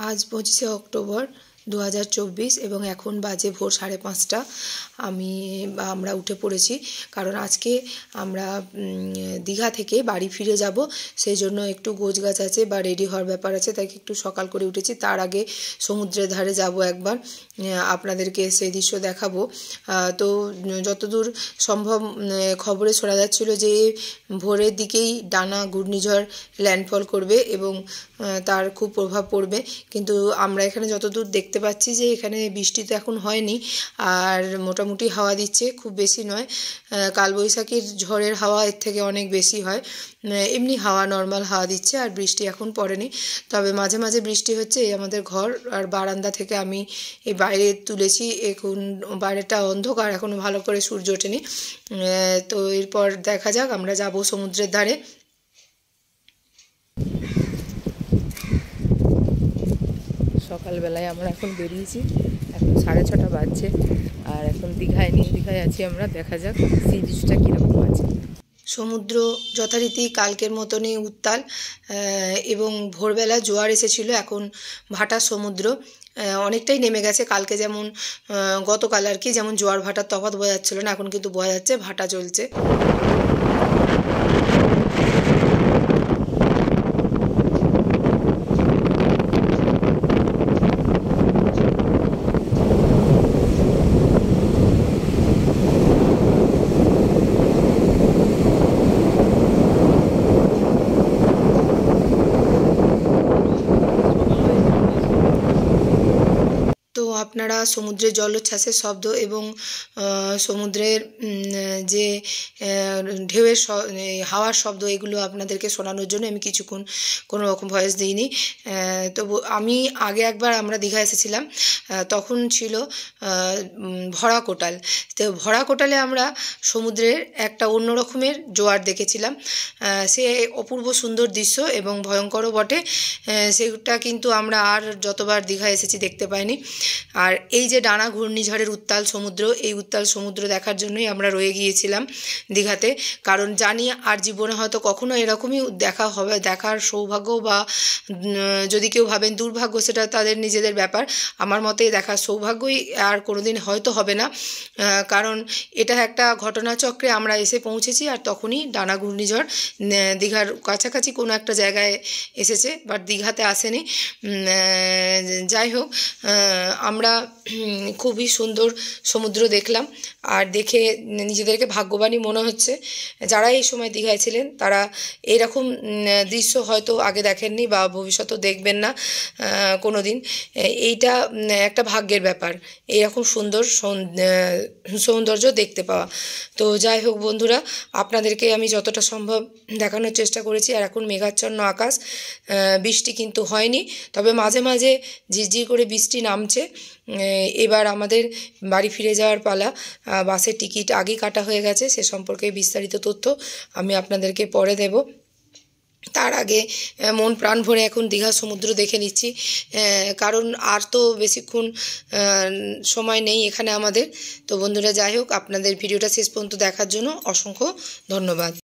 आज 25 অক্টোবর 2024 এবং এখন বাজে ভোর 5:30। আমরা উঠে পড়েছি কারণ আজকে আমরা দীঘা থেকে বাড়ি ফিরে যাব, সেই জন্য একটু গোছগাছ আছে বা রেডি হওয়ার ব্যাপার আছে, তাই একটু সকাল করে উঠেছি। তার আগে সমুদ্রের ধারে যাব একবার, আপনাদেরকে সেই দৃশ্য দেখাবো। তো যতদূর সম্ভব খবরে শোনা যাচ্ছিল যে ভোরের দিকেই ডানা ঘূর্ণিঝড় ল্যান্ডফল করবে এবং তার খুব প্রভাব পড়বে, কিন্তু আমরা এখানে যতদূর দেখতে পাচ্ছি যে এখানে বৃষ্টি তো এখন হয়নি, আর মোটামুটি হাওয়া দিচ্ছে, খুব বেশি নয়। কালবৈশাখীর ঝড়ের হাওয়া এর থেকে অনেক বেশি হয়, এমনি হাওয়া নর্মাল হাওয়া দিচ্ছে, আর বৃষ্টি এখন পড়েনি। তবে মাঝে মাঝে বৃষ্টি হচ্ছে। এই আমাদের ঘর আর বারান্দা থেকে আমি এই বাইরে তুলেছি, এখন বাইরেটা অন্ধকার, এখনও ভালো করে সূর্য ওঠেনি। তো এরপর দেখা যাক, আমরা যাব সমুদ্রের ধারে। সকালবেলায় আমরা এখন বেরিয়েছি, এখন 6:30 বাজছে, আর এখন নিউ দীঘায় আছি আমরা। দেখা যাক সি বিচটা কীরকম আছে। সমুদ্র যথারীতি কালকের মতনই উত্তাল, এবং ভোরবেলা জোয়ার এসেছিল। এখন ভাটা সমুদ্র অনেকটাই নেমে গেছে। কালকে যেমন গতকাল আর কি, যেমন জোয়ার ভাটার তফাৎ বোঝা যাচ্ছিল না, এখন কিন্তু বোঝা যাচ্ছে ভাটা চলছে। তো আপনারা সমুদ্রের জলোচ্ছ্বাসের শব্দ এবং সমুদ্রের যে ঢেউয়ের হাওয়ার শব্দ, এগুলো আপনাদেরকে শোনানোর জন্য আমি কিছুক্ষণ কোনো রকম ভয়েস দিইনি। তবু আমি আগে একবার আমরা দীঘা এসেছিলাম, তখন ছিল ভরা কোটাল। তো ভরা কোটালে আমরা সমুদ্রের একটা অন্য রকমের জোয়ার দেখেছিলাম। সে অপূর্ব সুন্দর দৃশ্য এবং ভয়ঙ্করও বটে। সেটা কিন্তু আমরা আর যতবার দীঘা এসেছি দেখতে পাইনি। আর এই যে ডানা ঘূর্ণিঝড়ের উত্তাল সমুদ্র, এই উত্তাল সমুদ্র দেখার জন্যই আমরা রয়ে গিয়েছিলাম দীঘাতে, কারণ জানি আর জীবনে হয়তো কখনো এরকমই দেখার সৌভাগ্য, বা যদি কেউ ভাবেন দুর্ভাগ্য, সেটা তাদের নিজেদের ব্যাপার। আমার মতে দেখার সৌভাগ্যই আর কোনোদিন হয়তো হবে না, কারণ এটা একটা ঘটনাচক্রে আমরা এসে পৌঁছেছি, আর তখনই ডানা ঘূর্ণিঝড় দীঘার কাছাকাছি কোনো একটা জায়গায় এসেছে, বাট দীঘাতে আসেনি। যাই হোক, আমরা খুবই সুন্দর সমুদ্র দেখলাম, আর দেখে নিজেদেরকে ভাগ্যবানই মনে হচ্ছে। যারা এই সময় দীঘায় ছিলেন তারা এরকম দৃশ্য হয়তো আগে দেখেননি বা ভবিষ্যতেও দেখবেন না কোনো দিন। এইটা একটা ভাগ্যের ব্যাপার, এইরকম সুন্দর সৌন্দর্য দেখতে পাওয়া। তো যাই হোক বন্ধুরা, আপনাদেরকে আমি যতটা সম্ভব দেখানোর চেষ্টা করেছি। আর এখন মেঘাচ্ছন্ন আকাশ, বৃষ্টি কিন্তু হয়নি, তবে মাঝে মাঝে ঝিরঝির করে বৃষ্টি নামছে। এবার আমাদের বাড়ি ফিরে যাওয়ার পালা। বাসের টিকিট আগেই কাটা হয়ে গেছে, সে সম্পর্কে বিস্তারিত তথ্য আমি আপনাদেরকে পরে দেব। তার আগে মন প্রাণ ভরে এখন দীঘা সমুদ্র দেখে নিচ্ছি, কারণ আর তো বেশিক্ষণ সময় নেই এখানে আমাদের। তো বন্ধুরা, যাই হোক, আপনাদের ভিডিওটা শেষ পর্যন্ত দেখার জন্য অসংখ্য ধন্যবাদ।